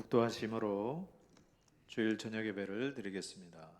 독도하심으로 주일 저녁 예배를 드리겠습니다.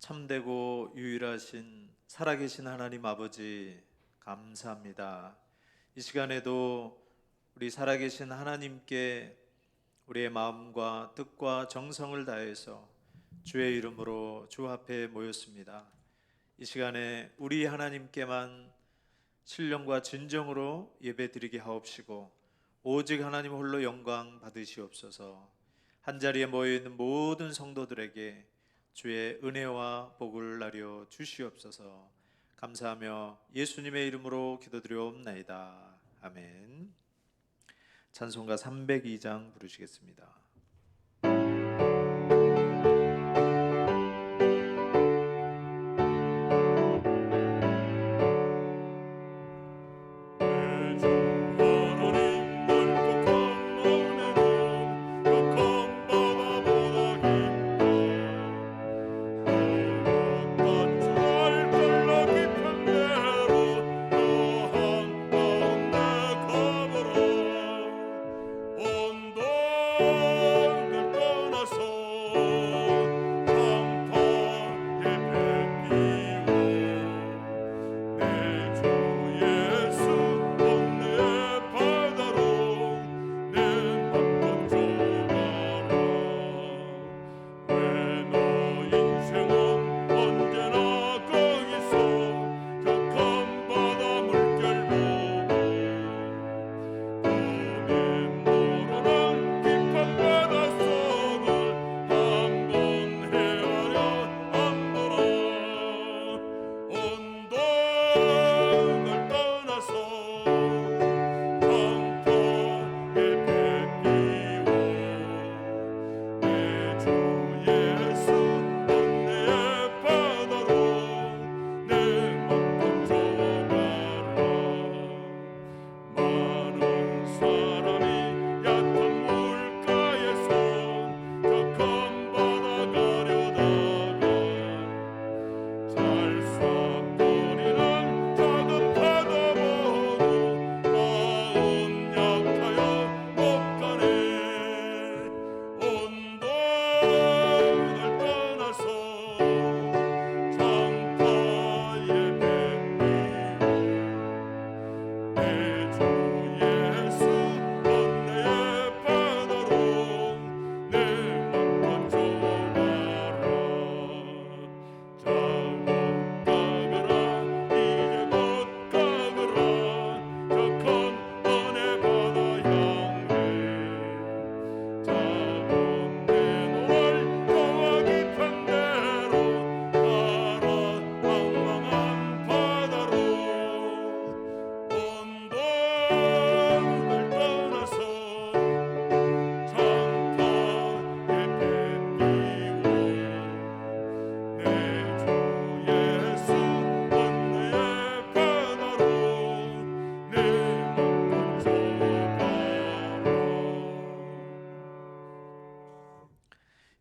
참되고 유일하신 살아계신 하나님 아버지 감사합니다. 이 시간에도 우리 살아계신 하나님께 우리의 마음과 뜻과 정성을 다해서 주의 이름으로 주 앞에 모였습니다. 이 시간에 우리 하나님께만 신령과 진정으로 예배드리게 하옵시고 오직 하나님 홀로 영광 받으시옵소서. 한자리에 모여있는 모든 성도들에게 주의 은혜와 복을 나려 주시옵소서. 감사하며 예수님의 이름으로 기도드리옵나이다. 아멘. 찬송가 302장 부르시겠습니다.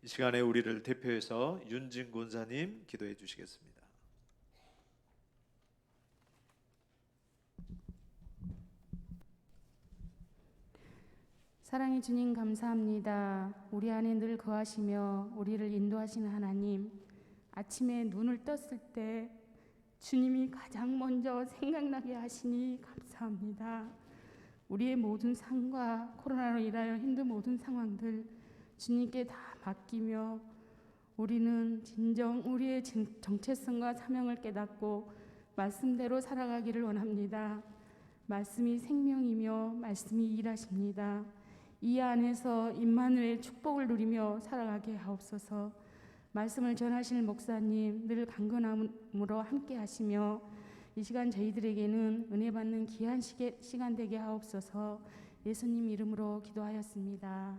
이 시간에 우리를 대표해서 윤진 권사님 기도해 주시겠습니다. 사랑의 주님 감사합니다. 우리 안에 늘 거하시며 우리를 인도하시는 하나님, 아침에 눈을 떴을 때 주님이 가장 먼저 생각나게 하시니 감사합니다. 우리의 모든 삶과 코로나로 인하여 힘든 모든 상황들 주님께 다 맡기며 우리는 진정 우리의 정체성과 사명을 깨닫고 말씀대로 살아가기를 원합니다. 말씀이 생명이며 말씀이 일하십니다. 이 안에서 임마누엘의 축복을 누리며 살아가게 하옵소서. 말씀을 전하실 목사님 늘 강건함으로 함께 하시며 이 시간 저희들에게는 은혜 받는 귀한 시간 되게 하옵소서. 예수님 이름으로 기도하였습니다.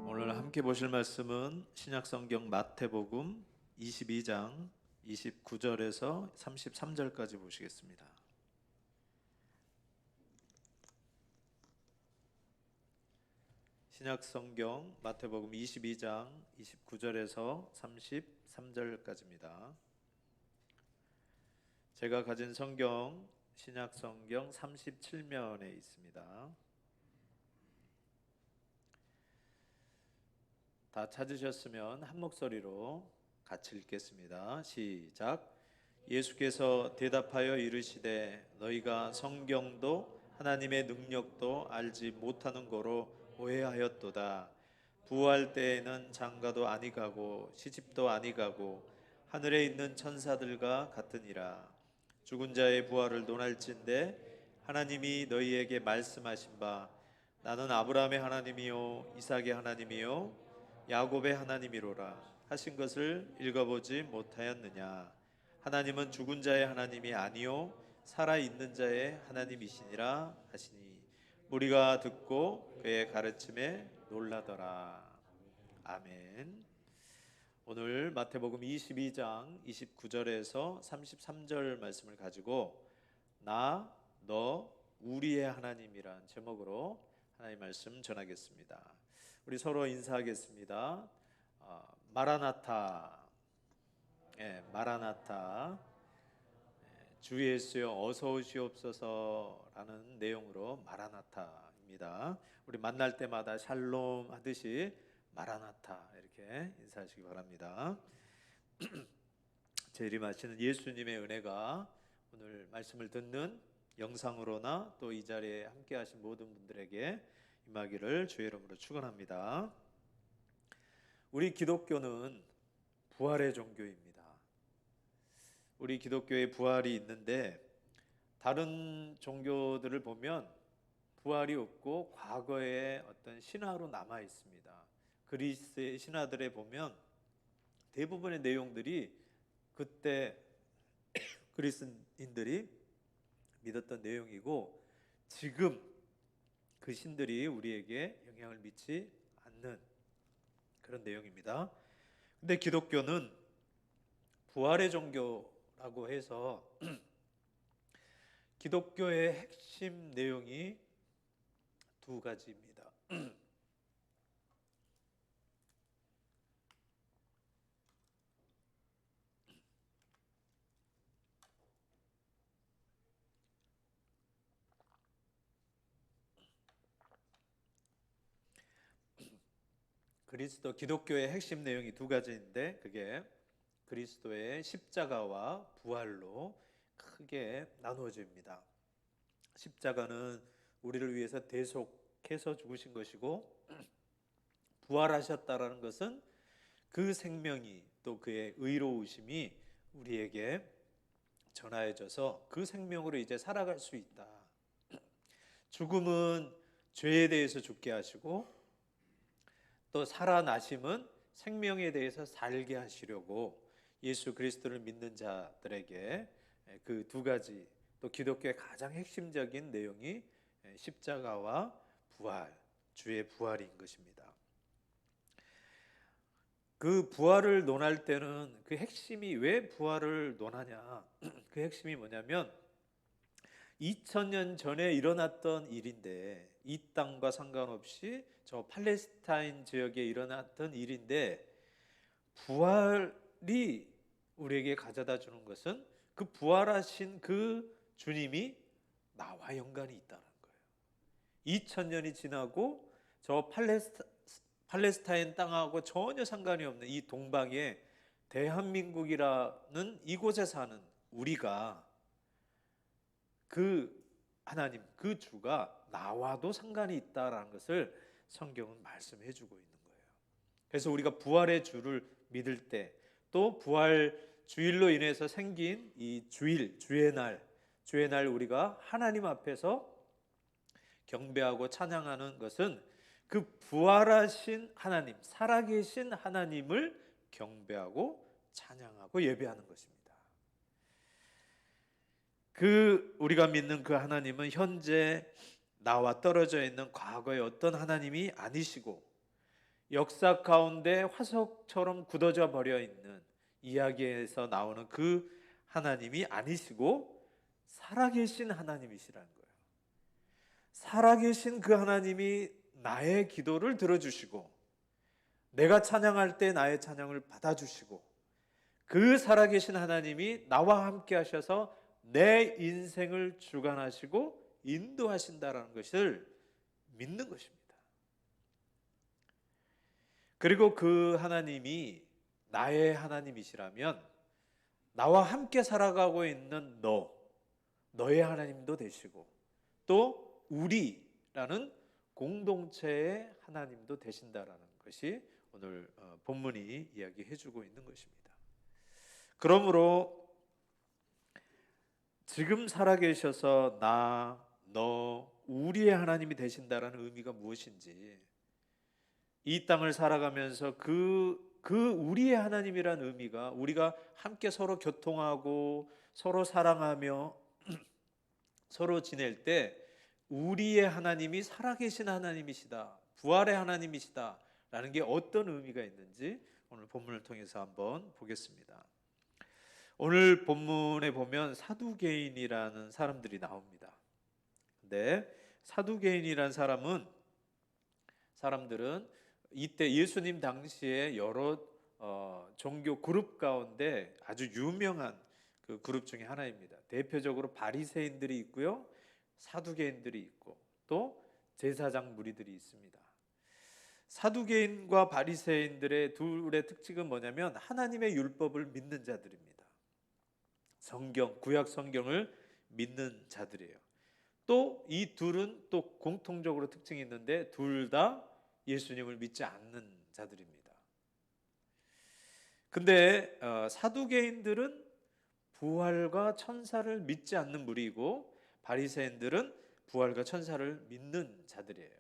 오늘 함께 보실 말씀은 신약성경 마태복음 22장 29절에서 33절까지 보시겠습니다. 신약성경 마태복음 22장 29절에서 33절까지입니다. 제가 가진 성경 신약성경 37면에 있습니다. 다 찾으셨으면 한 목소리로 같이 읽겠습니다. 시작. 예수께서 대답하여 이르시되 너희가 성경도 하나님의 능력도 알지 못하는 거로 오해하였도다. 부활 때에는 장가도 아니가고 시집도 아니가고 하늘에 있는 천사들과 같으니라. 죽은 자의 부활을 논할진대 하나님이 너희에게 말씀하신 바 나는 아브라함의 하나님이요 이삭의 하나님이요 야곱의 하나님이로라 하신 것을 읽어보지 못하였느냐. 하나님은 죽은 자의 하나님이 아니요 살아있는 자의 하나님이시니라 하시니 우리가 듣고 그의 가르침에 놀라더라. 아멘. 오늘 마태복음 22장 29절에서 33절 말씀을 가지고 나, 너, 우리의 하나님이란 제목으로 하나님의 말씀 전하겠습니다. 우리 서로 인사하겠습니다. 마라나타, 마라나타, 주 예수여 어서 오시옵소서라는 내용으로 마라나타입니다. 우리 만날 때마다 샬롬 하듯이 마라나타 이렇게 인사하시기 바랍니다. 재림하시는 예수님의 은혜가 오늘 말씀을 듣는 영상으로나 또 이 자리에 함께하신 모든 분들에게 임하기를 주의 이름으로 축원합니다. 우리 기독교는 부활의 종교입니다. 우리 기독교에 부활이 있는데 다른 종교들을 보면 부활이 없고 과거의 어떤 신화로 남아 있습니다. 그리스의 신화들에 보면 대부분의 내용들이 그때 그리스인들이 믿었던 내용이고 지금 그 신들이 우리에게 영향을 미치지 않는 그런 내용입니다. 근데 기독교는 부활의 종교라고 해서 기독교의 핵심 내용이 두 가지입니다. 기독교의 핵심 내용이 두 가지인데 그게 그리스도의 십자가와 부활로 크게 나누어집니다. 십자가는 우리를 위해서 대속해서 죽으신 것이고 부활하셨다라는 것은 그 생명이 또 그의 의로우심이 우리에게 전하여져서 그 생명으로 이제 살아갈 수 있다. 죽음은 죄에 대해서 죽게 하시고 또 살아나심은 생명에 대해서 살게 하시려고 예수 그리스도를 믿는 자들에게 그 두 가지 또 기독교의 가장 핵심적인 내용이 십자가와 부활, 주의 부활인 것입니다. 그 부활을 논할 때는 그 핵심이 왜 부활을 논하냐? 그 핵심이 뭐냐면 2000년 전에 일어났던 일인데 이 땅과 상관없이 저 팔레스타인 지역에 일어났던 일인데 부활이 우리에게 가져다 주는 것은 그 부활하신 그 주님이 나와 연관이 있다는 거예요. 2000년이 지나고 저 팔레스타인 땅하고 전혀 상관이 없는 이 동방의 대한민국이라는 이곳에 사는 우리가 그 하나님, 그 주가 나와도 상관이 있다라는 것을 성경은 말씀해 주고 있는 거예요. 그래서 우리가 부활의 주를 믿을 때, 또 부활 주일로 인해서 생긴 이 주일, 주의 날 우리가 하나님 앞에서 경배하고 찬양하는 것은 그 부활하신 하나님, 살아계신 하나님을 경배하고 찬양하고 예배하는 것입니다. 우리가 믿는 그 하나님은 현재 나와 떨어져 있는 과거의 어떤 하나님이 아니시고, 역사 가운데 화석처럼 굳어져 버려 있는 이야기에서 나오는 그 하나님이 아니시고 살아계신 하나님이시라는 거예요. 살아계신 그 하나님이 나의 기도를 들어주시고, 내가 찬양할 때 나의 찬양을 받아주시고, 그 살아계신 하나님이 나와 함께 하셔서 내 인생을 주관하시고 인도하신다라는 것을 믿는 것입니다. 그리고 그 하나님이 나의 하나님이시라면 나와 함께 살아가고 있는 너의 하나님도 되시고, 또 우리라는 공동체의 하나님도 되신다라는 것이 오늘 본문이 이야기해 주고 있는 것입니다. 그러므로 지금 살아계셔서 너, 우리의 하나님이 되신다라는 의미가 무엇인지, 이 땅을 살아가면서 그 우리의 하나님이라는 의미가 우리가 함께 서로 교통하고 서로 사랑하며 서로 지낼 때 우리의 하나님이 살아계신 하나님이시다, 부활의 하나님이시다 라는 게 어떤 의미가 있는지 오늘 본문을 통해서 한번 보겠습니다. 오늘 본문에 보면 사두개인이라는 사람들이 나옵니다. 근데 사두개인이라는 사람들은 이때 예수님 당시에 여러 종교 그룹 가운데 아주 유명한 그 그룹 중에 하나입니다. 대표적으로 바리새인들이 있고요, 사두개인들이 있고, 또 제사장 무리들이 있습니다. 사두개인과 바리새인들의 둘의 특징은 뭐냐면 하나님의 율법을 믿는 자들입니다. 구약 성경을 믿는 자들이에요. 또 이 둘은 또 공통적으로 특징이 있는데 둘 다 예수님을 믿지 않는 자들입니다. 근데 사두개인들은 부활과 천사를 믿지 않는 무리이고, 바리새인들은 부활과 천사를 믿는 자들이에요.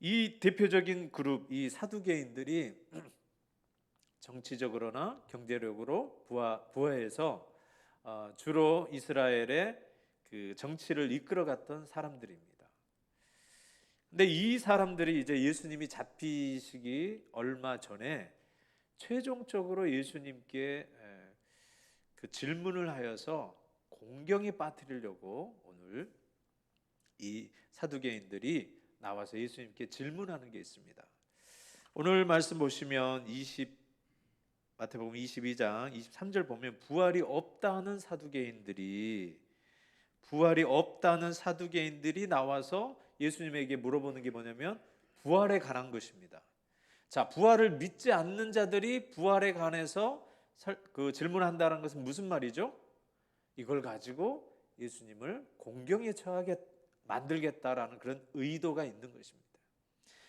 이 대표적인 그룹, 이 사두개인들이 정치적으로나 경제력으로 부하에서 주로 이스라엘의 그 정치를 이끌어갔던 사람들입니다. 근데 이 사람들이 이제 예수님이 잡히시기 얼마 전에 최종적으로 예수님께 그 질문을 하여서 공경에 빠뜨리려고 오늘 이 사두개인들이 나와서 예수님께 질문하는 게 있습니다. 오늘 말씀 보시면 마태복음 22장 23절 보면 부활이 없다는 사두개인들이 나와서 예수님에게 물어보는 게 뭐냐면 부활에 관한 것입니다. 자, 부활을 믿지 않는 자들이 부활에 관해서 그 질문한다는 것은 무슨 말이죠? 이걸 가지고 예수님을 공경에 처하게 만들겠다라는 그런 의도가 있는 것입니다.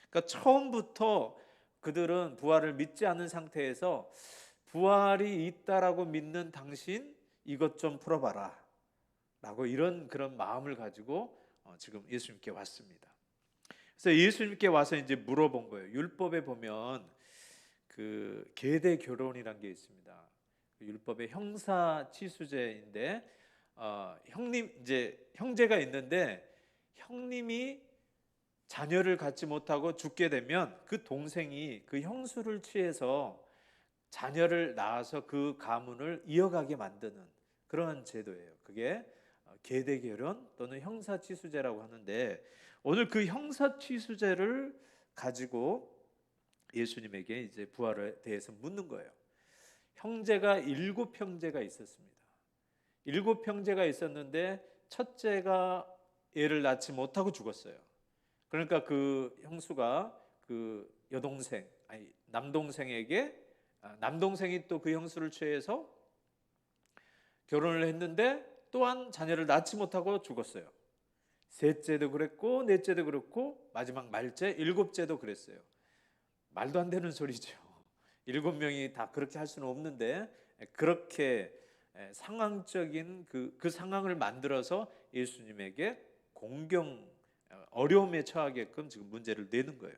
그러니까 처음부터 그들은 부활을 믿지 않는 상태에서 부활이 있다라고 믿는 당신 이것 좀 풀어봐라 라고 그런 마음을 가지고 지금 예수님께 왔습니다. 그래서 예수님께 와서 이제 물어본 거예요. 율법에 보면 그 계대 결혼이라는 게 있습니다. 율법의 형사치수제인데 형제가 있는데 형님이 자녀를 갖지 못하고 죽게 되면 그 동생이 그 형수를 취해서 자녀를 낳아서 그 가문을 이어가게 만드는 그런 제도예요. 그게 계대결혼 또는 형사취수제라고 하는데, 오늘 그 형사취수제를 가지고 예수님에게 이제 부활에 대해서 묻는 거예요. 형제가 7형제가 있었습니다. 7형제가 있었는데 첫째가 애를 낳지 못하고 죽었어요. 그러니까 그 형수가 그 남동생이 또 그 형수를 취해서 결혼을 했는데 또한 자녀를 낳지 못하고 죽었어요. 셋째도 그랬고 넷째도 그렇고 마지막 말째 일곱째도 그랬어요. 말도 안 되는 소리죠. 7명이 다 그렇게 할 수는 없는데 그렇게 상황적인 그 상황을 만들어서 예수님에게 어려움에 처하게끔 지금 문제를 내는 거예요.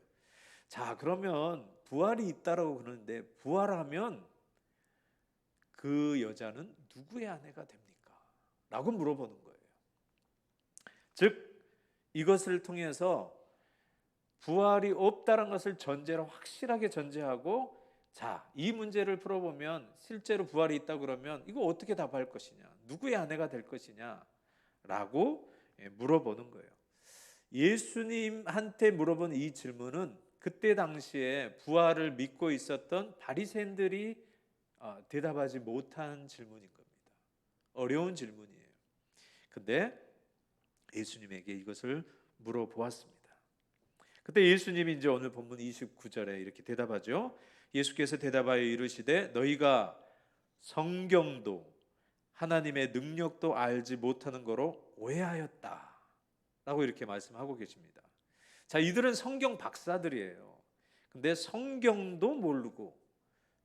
자, 그러면 부활이 있다라고 그러는데 부활하면 그 여자는 누구의 아내가 됩니까? 라고 물어보는 거예요. 즉 이것을 통해서 부활이 없다는 것을 전제로 확실하게 전제하고, 자, 이 문제를 풀어보면 실제로 부활이 있다 그러면 이거 어떻게 답할 것이냐, 누구의 아내가 될 것이냐 라고 물어보는 거예요. 예수님한테 물어본 이 질문은 그때 당시에 부활을 믿고 있었던 바리새인들이 대답하지 못한 질문인 겁니다. 어려운 질문이에요. 근데 예수님에게 이것을 물어보았습니다. 그때 예수님이 이제 오늘 본문 29절에 이렇게 대답하죠. 예수께서 대답하여 이르시되 너희가 성경도 하나님의 능력도 알지 못하는 거로 오해하였다 라고 이렇게 말씀하고 계십니다. 자, 이들은 성경 박사들이에요. 근데 성경도 모르고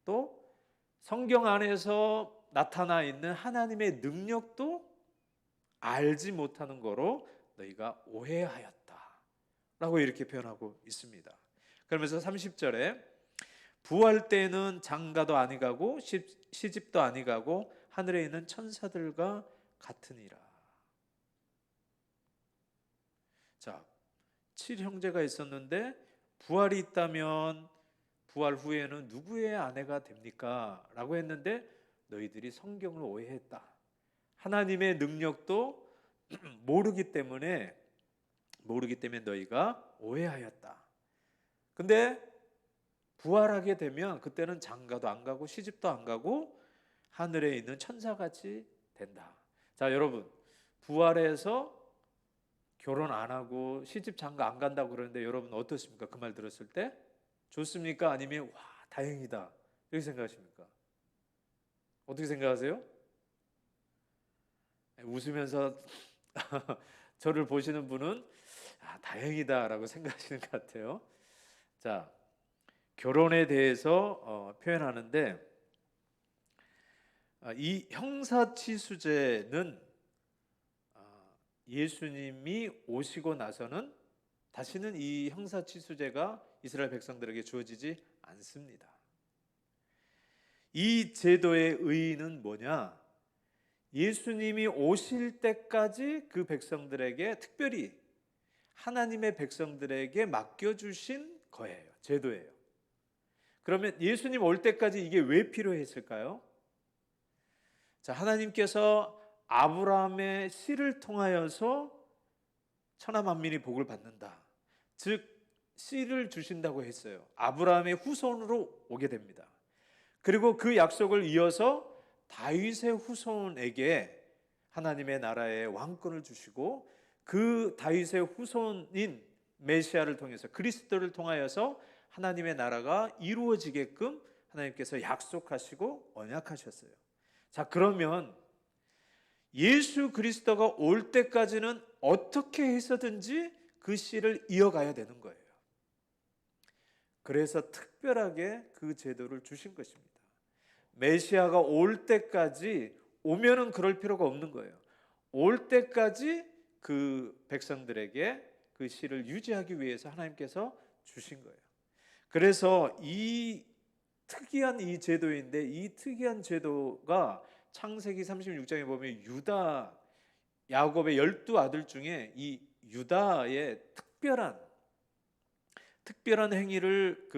또 성경 안에서 나타나 있는 하나님의 능력도 알지 못하는 거로 너희가 오해하였다 라고 이렇게 표현하고 있습니다. 그러면서 30절에 부활 때는 장가도 아니가고 시집도 아니가고 하늘에 있는 천사들과 같으니라. 자, 7형제가 있었는데 부활이 있다면 부활 후에는 누구의 아내가 됩니까? 라고 했는데 너희들이 성경을 오해했다. 하나님의 능력도 모르기 때문에 너희가 오해하였다. 근데 부활하게 되면 그때는 장가도 안 가고 시집도 안 가고 하늘에 있는 천사같이 된다. 자, 여러분, 부활해서 결혼 안 하고 시집 장가 안 간다고 그러는데 여러분 어떻습니까? 그 말 들었을 때 좋습니까? 아니면 와, 다행이다 이렇게 생각하십니까? 어떻게 생각하세요? 웃으면서 저를 보시는 분은 다행이다라고 생각하시는 것 같아요. 자, 결혼에 대해서 표현하는데 이 형사치수제는 예수님이 오시고 나서는 다시는 이 형사치수제가 이스라엘 백성들에게 주어지지 않습니다. 이 제도의 의의는 뭐냐? 예수님이 오실 때까지 그 백성들에게, 특별히 하나님의 백성들에게 맡겨주신 거예요. 제도예요. 그러면 예수님 올 때까지 이게 왜 필요했을까요? 자, 하나님께서 아브라함의 씨를 통하여서 천하 만민이 복을 받는다. 즉 씨를 주신다고 했어요. 아브라함의 후손으로 오게 됩니다. 그리고 그 약속을 이어서 다윗의 후손에게 하나님의 나라의 왕권을 주시고 그 다윗의 후손인 메시아를 통해서, 그리스도를 통하여서 하나님의 나라가 이루어지게끔 하나님께서 약속하시고 언약하셨어요. 자, 그러면 예수 그리스도가 올 때까지는 어떻게 해서든지 그 씨를 이어가야 되는 거예요. 그래서 특별하게 그 제도를 주신 것입니다. 메시아가 올 때까지, 오면은 그럴 필요가 없는 거예요. 올 때까지 그 백성들에게 그 씨를 유지하기 위해서 하나님께서 주신 거예요. 그래서 이 특이한 이 제도인데, 이 특이한 제도가 창세기 36장에 보면 야곱의 12아들 중에 이 유다의 특별한 행위를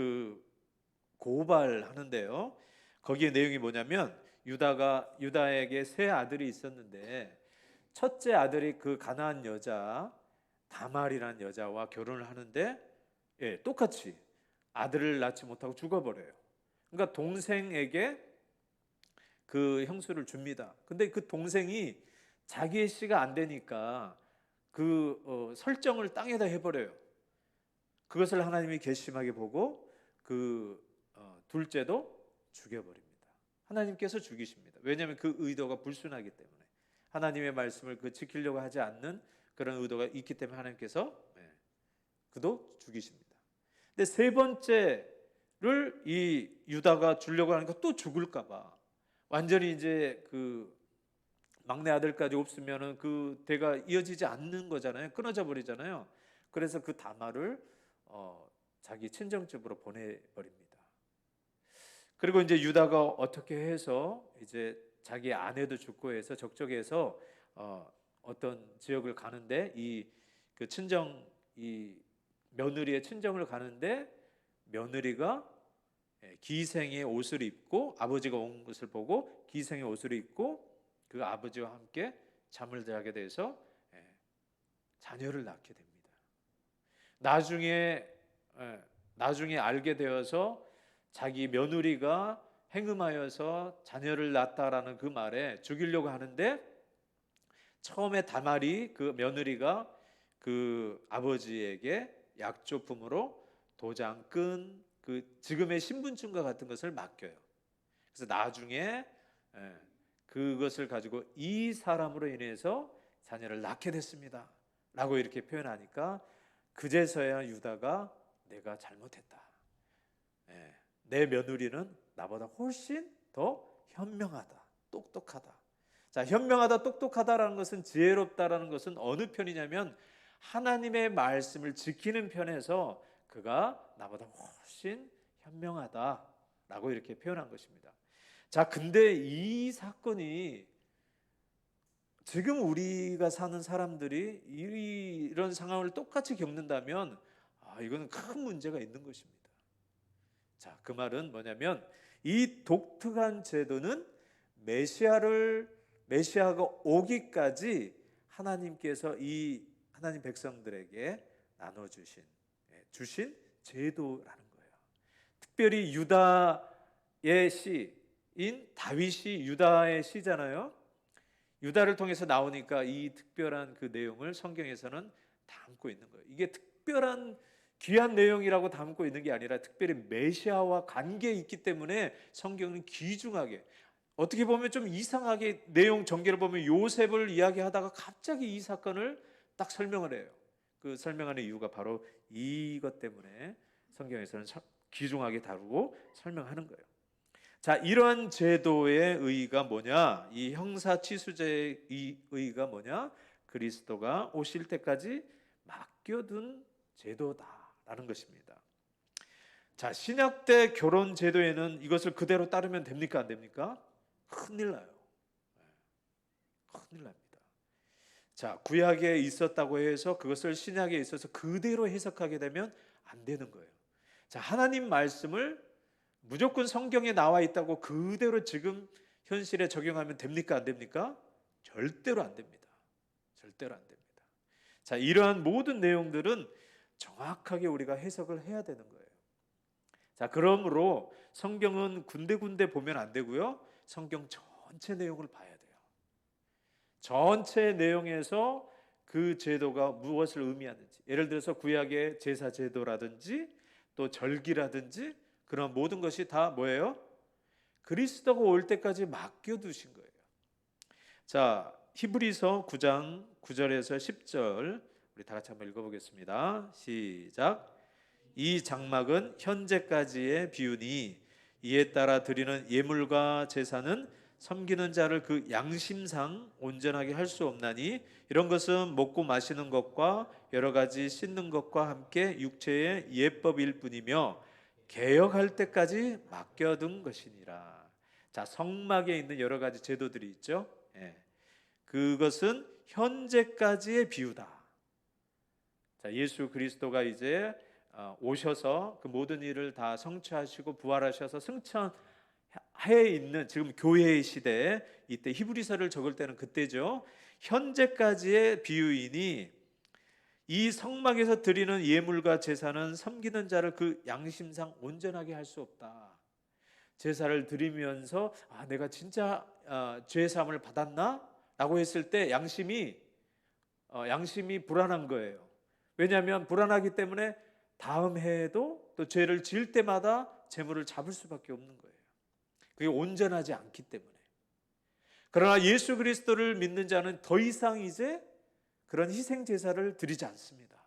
고발하는데요. 거기에 내용이 뭐냐면 유다에게 세 아들이 있었는데 첫째 아들이 그 가나안 여자 다말이라는 여자와 결혼을 하는데 똑같이 아들을 낳지 못하고 죽어버려요. 그러니까 동생에게 그 형수를 줍니다. 근데 그 동생이 자기의 씨가 안 되니까 설정을 땅에다 해버려요. 그것을 하나님이 괘씸하게 보고 둘째도 죽여버립니다. 하나님께서 죽이십니다. 왜냐하면 그 의도가 불순하기 때문에, 하나님의 말씀을 지키려고 하지 않는 그런 의도가 있기 때문에 하나님께서 그도 죽이십니다. 근데 세 번째를 이 유다가 주려고 하니까 또 죽을까 봐 완전히 이제 그 막내 아들까지 없으면은 그 대가 이어지지 않는 거잖아요. 끊어져 버리잖아요. 그래서 그 다말을 자기 친정집으로 보내버립니다. 그리고 이제 유다가 어떻게 해서 이제 자기 아내도 죽고 해서 적적해서 어떤 지역을 가는데 그 친정 이 며느리의 친정을 가는데 며느리가 기생의 옷을 입고 아버지가 온 것을 보고 기생의 옷을 입고 그 아버지와 함께 잠을 자게 돼서 자녀를 낳게 됩니다. 나중에 알게 되어서 자기 며느리가 행음하여서 자녀를 낳았다라는 그 말에 죽이려고 하는데 처음에 다말이 그 며느리가 그 아버지에게 약조품으로 도장끈 그 지금의 신분증과 같은 것을 맡겨요. 그래서 나중에 그것을 가지고 이 사람으로 인해서 자녀를 낳게 됐습니다 라고 이렇게 표현하니까 그제서야 유다가 내가 잘못했다. 내 며느리는 나보다 훨씬 더 현명하다, 똑똑하다. 자, 현명하다, 똑똑하다라는 것은 지혜롭다라는 것은 어느 편이냐면 하나님의 말씀을 지키는 편에서 그가 나보다 훨씬 현명하다라고 이렇게 표현한 것입니다. 자, 근데 이 사건이 지금 우리가 사는 사람들이 이런 상황을 똑같이 겪는다면 이거는 큰 문제가 있는 것입니다. 자, 그 말은 뭐냐면 이 독특한 제도는 메시아가 오기까지 하나님께서 이 하나님 백성들에게 주신 제도라는 거예요. 특별히 유다의 시인 다윗이 유다의 시잖아요. 유다를 통해서 나오니까 이 특별한 그 내용을 성경에서는 담고 있는 거예요. 이게 특별한 귀한 내용이라고 담고 있는 게 아니라 특별히 메시아와 관계에 있기 때문에 성경은 귀중하게, 어떻게 보면 좀 이상하게 내용 전개를 보면 요셉을 이야기하다가 갑자기 이 사건을 딱 설명을 해요. 그 설명하는 이유가 바로 이것 때문에 성경에서는 귀중하게 다루고 설명하는 거예요. 자, 이러한 제도의 의의가 뭐냐? 이 형사치수제의 의의가 뭐냐? 그리스도가 오실 때까지 맡겨둔 제도다라는 것입니다. 자, 신약 때 결혼 제도에는 이것을 그대로 따르면 됩니까? 안 됩니까? 큰일 나요. 큰일 납니다. 자, 구약에 있었다고 해서 그것을 신약에 있어서 그대로 해석하게 되면 안 되는 거예요. 자, 하나님 말씀을 무조건 성경에 나와 있다고 그대로 지금 현실에 적용하면 됩니까? 안 됩니까? 절대로 안 됩니다. 절대로 안 됩니다. 자, 이러한 모든 내용들은 정확하게 우리가 해석을 해야 되는 거예요. 자, 그러므로 성경은 군데군데 보면 안 되고요. 성경 전체 내용을 봐야 돼요. 전체 내용에서 그 제도가 무엇을 의미하는지, 예를 들어서 구약의 제사 제도라든지 또 절기라든지 그런 모든 것이 다 뭐예요? 그리스도가 올 때까지 맡겨두신 거예요. 자, 히브리서 9장 9절에서 10절 우리 다 같이 한번 읽어보겠습니다. 시작. 이 장막은 현재까지의 비유니 이에 따라 드리는 예물과 제사는 섬기는 자를 그 양심상 온전하게 할 수 없나니 이런 것은 먹고 마시는 것과 여러 가지 씻는 것과 함께 육체의 예법일 뿐이며 개혁할 때까지 맡겨둔 것이니라. 자, 성막에 있는 여러 가지 제도들이 있죠. 그것은 현재까지의 비유다. 자, 예수 그리스도가 이제 오셔서 그 모든 일을 다 성취하시고 부활하셔서 승천해 있는 지금 교회의 시대에 이때 히브리서를 적을 때는 그때죠. 현재까지의 비유이니 이 성막에서 드리는 예물과 제사는 섬기는 자를 그 양심상 온전하게 할 수 없다. 제사를 드리면서 내가 진짜 죄 사함을 받았나? 라고 했을 때 양심이 불안한 거예요. 왜냐하면 불안하기 때문에 다음 해에도 또 죄를 지을 때마다 재물을 잡을 수밖에 없는 거예요. 그게 온전하지 않기 때문에. 그러나 예수 그리스도를 믿는 자는 더 이상 이제 그런 희생 제사를 드리지 않습니다.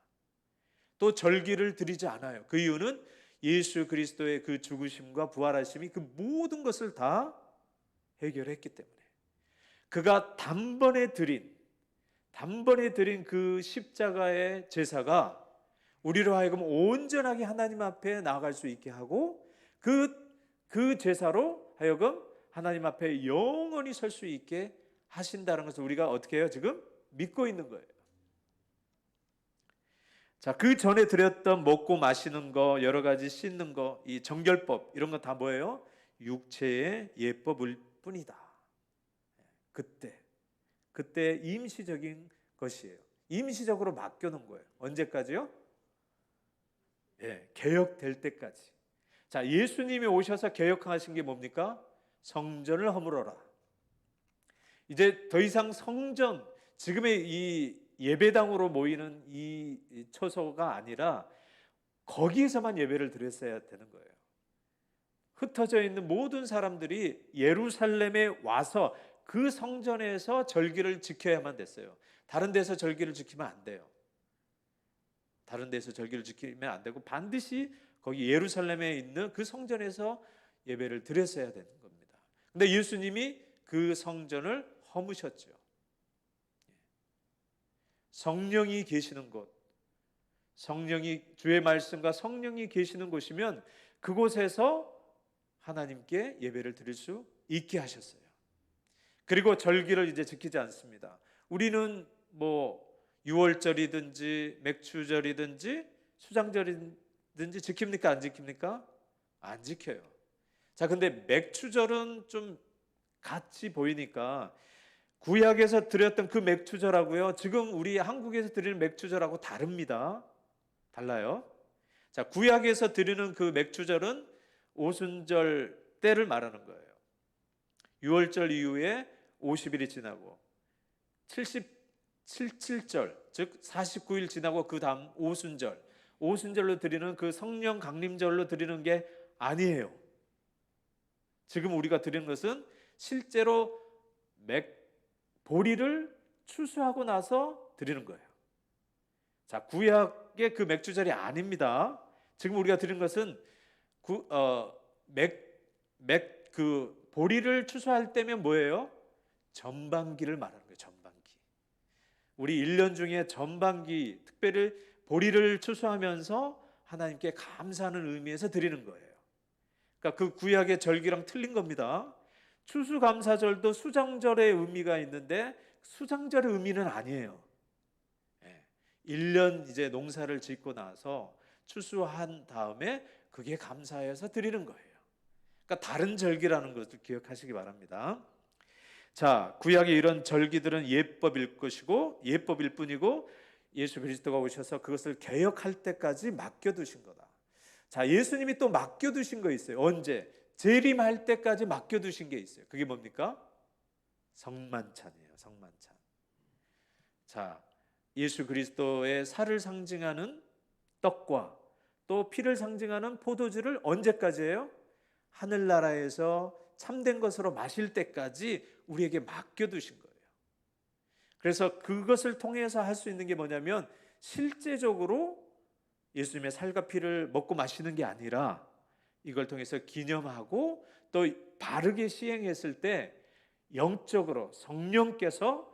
또 절기를 드리지 않아요. 그 이유는 예수 그리스도의 그 죽으심과 부활하심이 그 모든 것을 다 해결했기 때문에, 그가 단번에 드린 그 십자가의 제사가 우리로 하여금 온전하게 하나님 앞에 나아갈 수 있게 하고, 그 제사로 하여금 하나님 앞에 영원히 설 수 있게 하신다는 것을 우리가 어떻게 해요? 지금 믿고 있는 거예요. 자, 그 전에 드렸던 먹고 마시는 거, 여러 가지 씻는 거, 이 정결법, 이런 거 다 뭐예요? 육체의 예법일 뿐이다. 그때 임시적인 것이에요. 임시적으로 맡겨놓은 거예요. 언제까지요? 개혁될 때까지. 자, 예수님이 오셔서 개혁하신 게 뭡니까? 성전을 허물어라. 이제 더 이상 성전, 지금의 이 예배당으로 모이는 이 처소가 아니라 거기에서만 예배를 드렸어야 되는 거예요. 흩어져 있는 모든 사람들이 예루살렘에 와서 그 성전에서 절기를 지켜야만 됐어요. 다른 데서 절기를 지키면 안 돼요. 다른 데서 절기를 지키면 안 되고 반드시 거기 예루살렘에 있는 그 성전에서 예배를 드렸어야 되는 겁니다. 근데 예수님이 그 성전을 허무셨죠. 성령이 계시는 곳, 주의 말씀과 성령이 계시는 곳이면 그곳에서 하나님께 예배를 드릴 수 있게 하셨어요. 그리고 절기를 이제 지키지 않습니다. 우리는 뭐 유월절이든지 맥추절이든지 수장절이든지 지킵니까? 안 지킵니까? 안 지켜요. 자, 근데 맥추절은 좀 같이 보이니까 구약에서 드렸던 그 맥추절하고요, 지금 우리 한국에서 드리는 맥추절하고 다릅니다. 달라요. 자, 구약에서 드리는 그 맥추절은 오순절 때를 말하는 거예요. 유월절 이후에 50일이 지나고 77절, 즉 49일 지나고 그 다음 오순절로 드리는 그 성령 강림절로 드리는 게 아니에요. 지금 우리가 드리는 것은 실제로 보리를 추수하고 나서 드리는 거예요. 자, 구약의 그 맥주절이 아닙니다. 지금 우리가 드리는 것은 그 보리를 추수할 때면 뭐예요? 전반기를 말하는 거예요. 전반기. 우리 1년 중에 전반기, 특별히 보리를 추수하면서 하나님께 감사하는 의미에서 드리는 거예요. 그러니까 그 구약의 절기랑 틀린 겁니다. 추수감사절도 수장절의 의미가 있는데 수장절의 의미는 아니에요. 1년 이제 농사를 짓고 나서 추수한 다음에 그게 감사해서 드리는 거예요. 그러니까 다른 절기라는 것을 기억하시기 바랍니다. 자, 구약의 이런 절기들은 예법일 것이고 예법일 뿐이고 예수 그리스도가 오셔서 그것을 개혁할 때까지 맡겨두신 거다. 자, 예수님이 또 맡겨두신 거 있어요. 언제? 재림할 때까지 맡겨두신 게 있어요. 그게 뭡니까? 성만찬이에요. 성만찬. 자, 예수 그리스도의 살을 상징하는 떡과 또 피를 상징하는 포도주를 언제까지예요? 하늘나라에서 참된 것으로 마실 때까지 우리에게 맡겨두신 거예요. 그래서 그것을 통해서 할 수 있는 게 뭐냐면 실제적으로 예수님의 살과 피를 먹고 마시는 게 아니라 이걸 통해서 기념하고 또 바르게 시행했을 때 영적으로 성령께서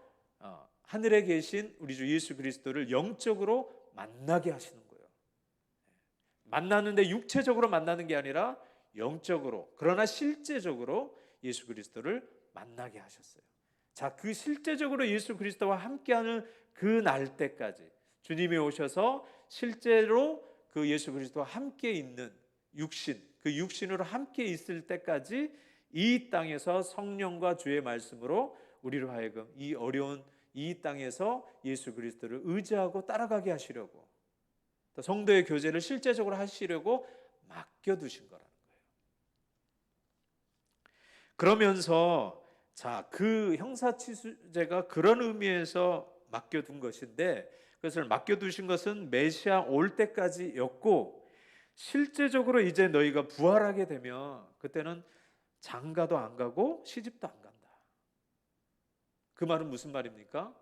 하늘에 계신 우리 주 예수 그리스도를 영적으로 만나게 하시는 거예요. 만나는데 육체적으로 만나는 게 아니라 영적으로, 그러나 실제적으로 예수 그리스도를 만나게 하셨어요. 자, 그 실제적으로 예수 그리스도와 함께하는 그 날 때까지 주님이 오셔서 실제로 그 예수 그리스도와 함께 있는 육신, 그 육신으로 함께 있을 때까지 이 땅에서 성령과 주의 말씀으로 우리로 하여금 이 어려운 이 땅에서 예수 그리스도를 의지하고 따라가게 하시려고, 또 성도의 교제를 실제적으로 하시려고 맡겨두신 거라는 거예요. 그러면서 자, 그 형사치수제가 그런 의미에서 맡겨둔 것인데 그것을 맡겨두신 것은 메시아 올 때까지였고, 실제적으로 이제 너희가 부활하게 되면 그때는 장가도 안 가고 시집도 안 간다. 그 말은 무슨 말입니까?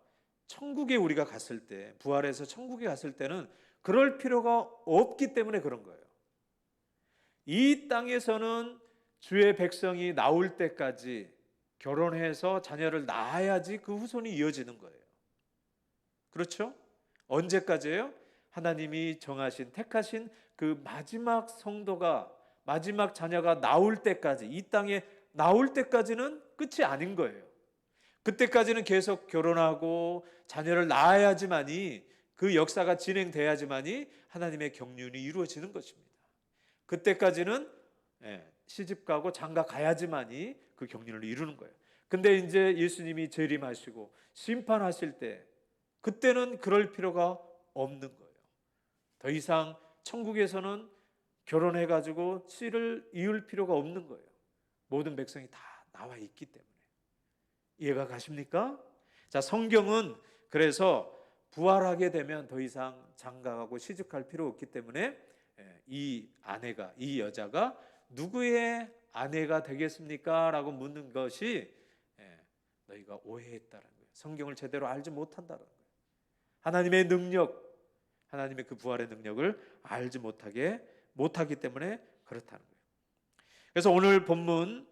천국에 우리가 갔을 때, 부활해서 천국에 갔을 때는 그럴 필요가 없기 때문에 그런 거예요. 이 땅에서는 주의 백성이 나올 때까지 결혼해서 자녀를 낳아야지 그 후손이 이어지는 거예요. 그렇죠? 언제까지예요? 하나님이 정하신, 택하신 그 마지막 성도가, 마지막 자녀가 나올 때까지, 이 땅에 나올 때까지는 끝이 아닌 거예요. 그때까지는 계속 결혼하고 자녀를 낳아야지만이, 그 역사가 진행돼야지만이 하나님의 경륜이 이루어지는 것입니다. 그때까지는 시집가고 장가 가야지만이 그 경륜을 이루는 거예요. 근데 이제 예수님이 재림하시고 심판하실 때, 그때는 그럴 필요가 없는 거예요. 더 이상 천국에서는 결혼해가지고 씨를 이을 필요가 없는 거예요. 모든 백성이 다 나와 있기 때문에. 이해가 가십니까? 자, 성경은 그래서 부활하게 되면 더 이상 장가가고 시집갈 필요 없기 때문에 이 아내가, 이 여자가 누구의 아내가 되겠습니까? 라고 묻는 것이 너희가 오해했다는 거예요. 성경을 제대로 알지 못한다는 거예요. 하나님의 능력, 하나님의 그 부활의 능력을 알지 못하기 때문에 그렇다는 거예요. 그래서 오늘 본문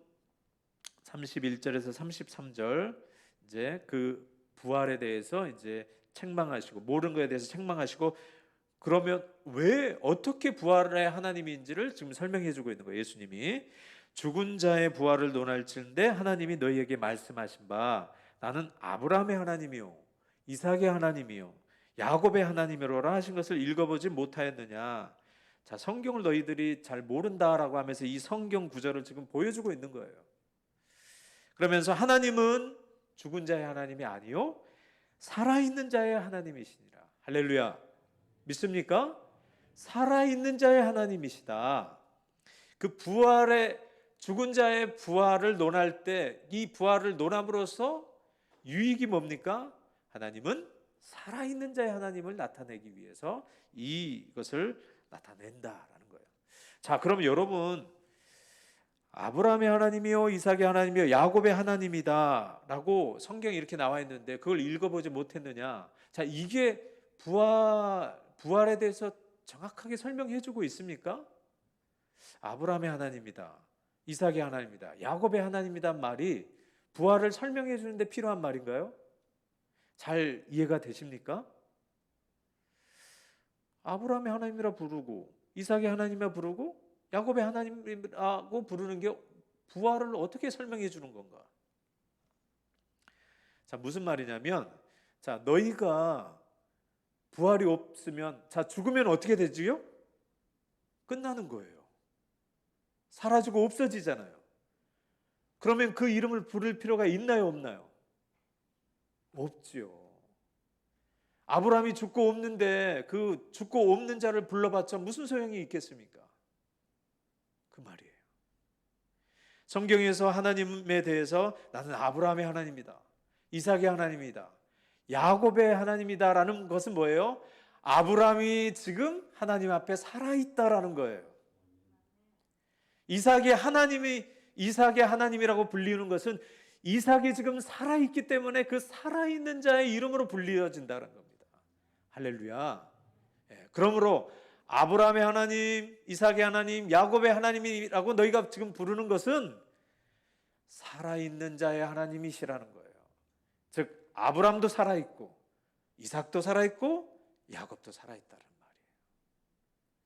31절에서 33절, 이제 그 부활에 대해서 이제 책망하시고, 모르는 것에 대해서 책망하시고, 그러면 왜 어떻게 부활의 하나님인지를 지금 설명해 주고 있는 거예요. 예수님이 죽은 자의 부활을 논할진대 하나님이 너희에게 말씀하신 바 나는 아브라함의 하나님이요 이삭의 하나님이요 야곱의 하나님이로라 하신 것을 읽어보지 못하였느냐. 자, 성경을 너희들이 잘 모른다라고 하면서 이 성경 구절을 지금 보여주고 있는 거예요. 그러면서 하나님은 죽은 자의 하나님이 아니요 살아있는 자의 하나님이시니라. 할렐루야. 믿습니까? 살아있는 자의 하나님이시다. 그 부활의, 죽은 자의 부활을 논할 때 이 부활을 논함으로써 유익이 뭡니까? 하나님은 살아있는 자의 하나님을 나타내기 위해서 이것을 나타낸다라는 거예요. 자, 그럼 여러분, 아브라함의 하나님이요 이삭의 하나님이요 야곱의 하나님이다 라고 성경에 이렇게 나와 있는데 그걸 읽어보지 못했느냐. 자, 이게 부활에 대해서 정확하게 설명해 주고 있습니까? 아브라함의 하나님이다, 이삭의 하나님이다, 야곱의 하나님이란 말이 부활을 설명해 주는데 필요한 말인가요? 잘 이해가 되십니까? 아브라함의 하나님이라 부르고 이삭의 하나님이라 부르고 야곱의 하나님이라고 부르는 게 부활을 어떻게 설명해 주는 건가? 자, 무슨 말이냐면, 자, 너희가 부활이 없으면, 자, 죽으면 어떻게 되지요? 끝나는 거예요. 사라지고 없어지잖아요. 그러면 그 이름을 부를 필요가 있나요, 없나요? 없지요. 아브라함이 죽고 없는데 그 죽고 없는 자를 불러봤자 무슨 소용이 있겠습니까? 그 말이에요. 성경에서 하나님에 대해서 나는 아브라함의 하나님이다, 이삭의 하나님이다, 야곱의 하나님이다라는 것은 뭐예요? 아브라함이 지금 하나님 앞에 살아있다라는 거예요. 이삭의 하나님이라고 불리는 것은 이삭이 지금 살아있기 때문에 그 살아있는 자의 이름으로 불리어진다는 겁니다. 할렐루야. 그러므로 아브라함의 하나님, 이삭의 하나님, 야곱의 하나님이라고 너희가 지금 부르는 것은 살아있는 자의 하나님이시라는 거예요. 즉 아브라함도 살아있고 이삭도 살아있고 야곱도 살아있다는 말이에요.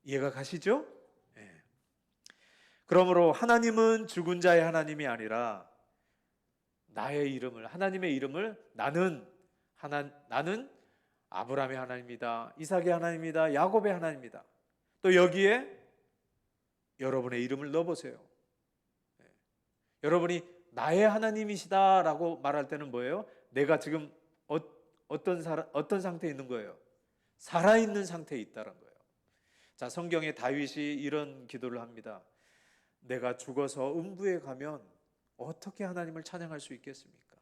이해가 가시죠? 그러므로 하나님은 죽은 자의 하나님이 아니라 나의 이름을, 하나님의 이름을 나는 아브라함의 하나님이다, 이삭의 하나님이다, 야곱의 하나님이다. 또 여기에 여러분의 이름을 넣어보세요. 여러분이 나의 하나님이시다라고 말할 때는 뭐예요? 내가 지금 어떤 상태에 있는 거예요? 살아있는 상태에 있다는 거예요. 자, 성경에 다윗이 이런 기도를 합니다. 내가 죽어서 음부에 가면 어떻게 하나님을 찬양할 수 있겠습니까?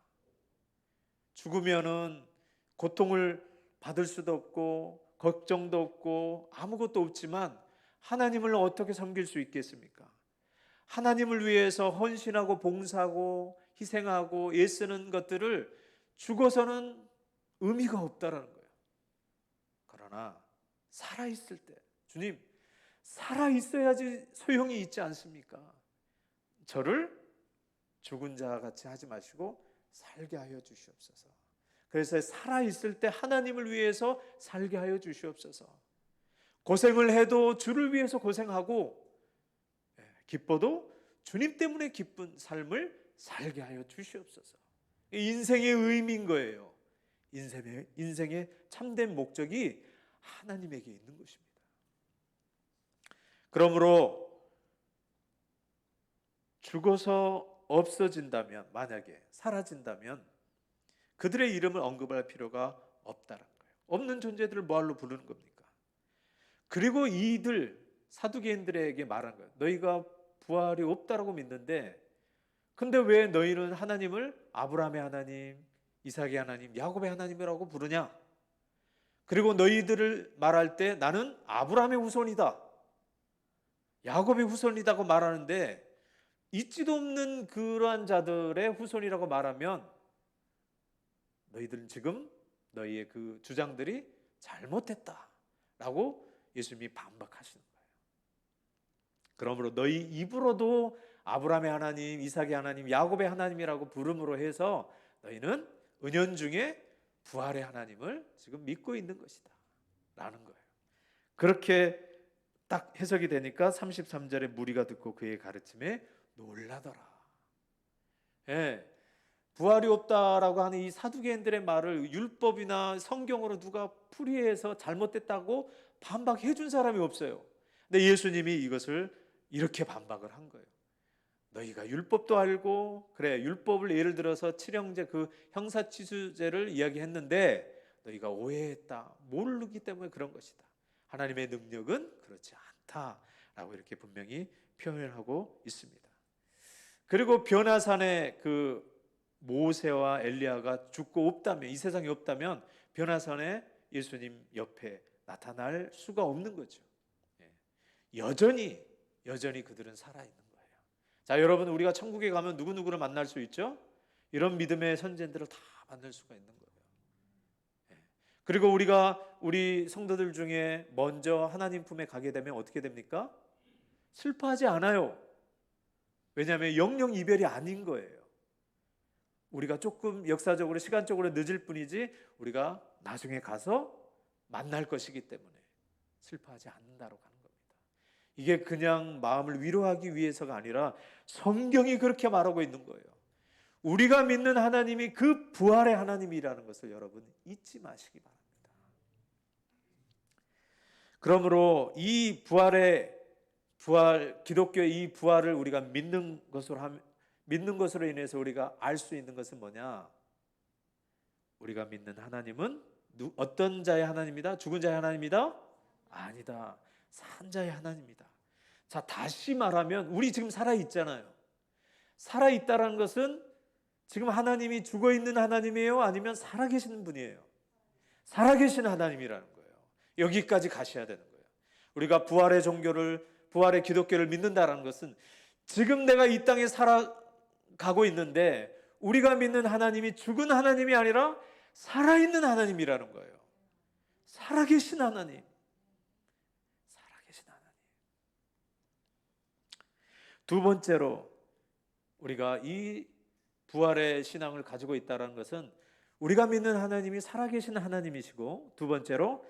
죽으면은 고통을 받을 수도 없고 걱정도 없고 아무것도 없지만 하나님을 어떻게 섬길 수 있겠습니까? 하나님을 위해서 헌신하고 봉사하고 희생하고 애쓰는 것들을 죽어서는 의미가 없다라는 거예요. 그러나 살아있을 때, 주님, 살아있어야지 소용이 있지 않습니까? 저를 죽은 자 같이 하지 마시고 살게 하여 주시옵소서. 그래서 살아있을 때 하나님을 위해서 살게 하여 주시옵소서. 고생을 해도 주를 위해서 고생하고 기뻐도 주님 때문에 기쁜 삶을 살게 하여 주시옵소서. 인생의 의미인 거예요. 인생의 참된 목적이 하나님에게 있는 것입니다. 그러므로 죽어서 없어진다면, 만약에 사라진다면 그들의 이름을 언급할 필요가 없다는 거예요. 없는 존재들을 뭐하러 부르는 겁니까? 그리고 이들 사두개인들에게 말한 거예요. 너희가 부활이 없다라고 믿는데 근데 왜 너희는 하나님을 아브라함의 하나님, 이삭의 하나님, 야곱의 하나님이라고 부르냐? 그리고 너희들을 말할 때 나는 아브라함의 후손이다, 야곱의 후손이다고 말하는데 있지도 없는 그러한 자들의 후손이라고 말하면 너희들은 지금 너희의 그 주장들이 잘못됐다라고 예수님이 반박하시는 거예요. 그러므로 너희 입으로도 아브라함의 하나님, 이삭의 하나님, 야곱의 하나님이라고 부름으로 해서 너희는 은연중에 부활의 하나님을 지금 믿고 있는 것이다 라는 거예요. 그렇게 딱 해석이 되니까 33절에 무리가 듣고 그의 가르침에 놀라더라. 예, 부활이 없다라고 하는 이 사두개인들의 말을 율법이나 성경으로 누가 풀이해서 잘못됐다고 반박해 준 사람이 없어요. 근데 예수님이 이것을 이렇게 반박을 한 거예요. 너희가 율법도 알고, 그래, 율법을 예를 들어서 칠형제, 그 형사치수제를 이야기했는데 너희가 오해했다, 모르기 때문에 그런 것이다. 하나님의 능력은 그렇지 않다라고 이렇게 분명히 표현하고 있습니다. 그리고 변화산에 그 모세와 엘리야가 죽고 없다면, 이 세상에 없다면 변화산에 예수님 옆에 나타날 수가 없는 거죠. 여전히 그들은 살아있는 거예요. 자, 여러분, 우리가 천국에 가면 누구누구를 만날 수 있죠? 이런 믿음의 선진들을 다 만날 수가 있는 거예요. 그리고 우리 성도들 중에 먼저 하나님 품에 가게 되면 어떻게 됩니까? 슬퍼하지 않아요. 왜냐하면 영영 이별이 아닌 거예요. 우리가 조금 역사적으로 시간적으로 늦을 뿐이지 우리가 나중에 가서 만날 것이기 때문에 슬퍼하지 않는다고 하는 겁니다. 이게 그냥 마음을 위로하기 위해서가 아니라 성경이 그렇게 말하고 있는 거예요. 우리가 믿는 하나님이 그 부활의 하나님이라는 것을 여러분 잊지 마시기 바랍니다. 그러므로 이 기독교의 이 부활을 우리가 믿는 것으로 인해서 우리가 알 수 있는 것은 뭐냐? 우리가 믿는 하나님은 어떤 자의 하나님이다? 죽은 자의 하나님이다? 아니다. 산 자의 하나님이다. 자, 다시 말하면 우리 지금 살아있잖아요. 살아있다는 것은 지금 하나님이 죽어있는 하나님이에요? 아니면 살아계시는 분이에요? 살아계신 하나님이라는 거예요. 여기까지 가셔야 되는 거예요. 우리가 부활의 기독교를 믿는다는 것은 지금 내가 이 땅에 살아가고 있는데 우리가 믿는 하나님이 죽은 하나님이 아니라 살아있는 하나님이라는 거예요. 살아계신 하나님. 살아계신 하나님. 두 번째로 우리가 이 부활의 신앙을 가지고 있다는 것은 우리가 믿는 하나님이 살아계신 하나님이시고, 두 번째로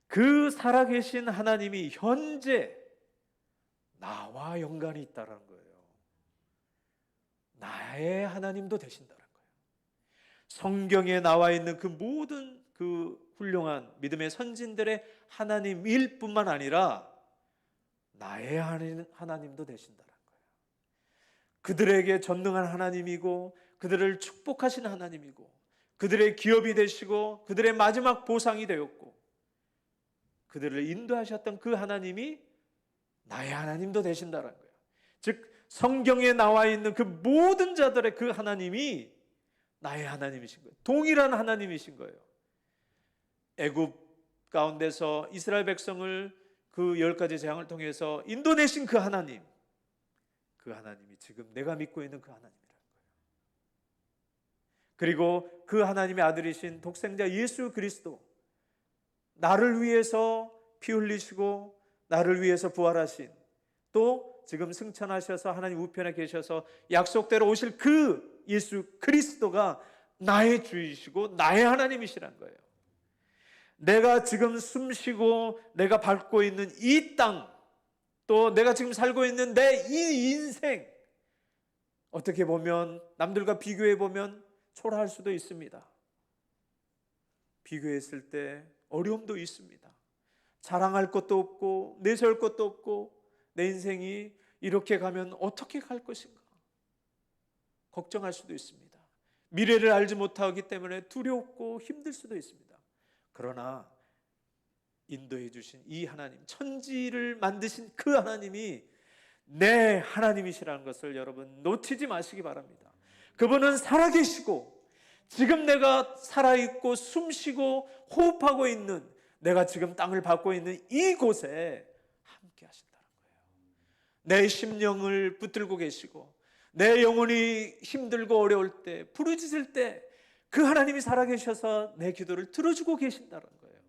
그 살아계신 하나님이 현재 나와 연관이 있다는 거예요. 나의 하나님도 되신다는 거예요. 성경에 나와 있는 그 모든 그 훌륭한 믿음의 선진들의 하나님일 뿐만 아니라 나의 하나님도 되신다는 거예요. 그들에게 전능한 하나님이고 그들을 축복하신 하나님이고 그들의 기업이 되시고 그들의 마지막 보상이 되었고 그들을 인도하셨던 그 하나님이 나의 하나님도 되신다는 거예요. 즉 성경에 나와 있는 그 모든 자들의 그 하나님이 나의 하나님이신 거예요. 동일한 하나님이신 거예요. 애굽 가운데서 이스라엘 백성을 그 10가지 재앙을 통해서 인도내신 그 하나님, 그 하나님이 지금 내가 믿고 있는 그 하나님이라는 거예요. 그리고 그 하나님의 아들이신 독생자 예수 그리스도, 나를 위해서 피 흘리시고 나를 위해서 부활하신, 또 지금 승천하셔서 하나님 우편에 계셔서 약속대로 오실 그 예수 그리스도가 나의 주이시고 나의 하나님이시란 거예요. 내가 지금 숨쉬고 내가 밟고 있는 이 땅, 또 내가 지금 살고 있는 내 이 인생, 어떻게 보면 남들과 비교해 보면 초라할 수도 있습니다. 비교했을 때 어려움도 있습니다. 자랑할 것도 없고 내세울 것도 없고, 내 인생이 이렇게 가면 어떻게 갈 것인가 걱정할 수도 있습니다. 미래를 알지 못하기 때문에 두렵고 힘들 수도 있습니다. 그러나 인도해 주신 이 하나님, 천지를 만드신 그 하나님이 내 하나님이시라는 것을 여러분 놓치지 마시기 바랍니다. 그분은 살아계시고 지금 내가 살아있고 숨쉬고 호흡하고 있는, 내가 지금 땅을 밟고 있는 이곳에 함께 하신다는 거예요. 내 심령을 붙들고 계시고 내 영혼이 힘들고 어려울 때, 부르짖을 때 그 하나님이 살아계셔서 내 기도를 들어주고 계신다는 거예요.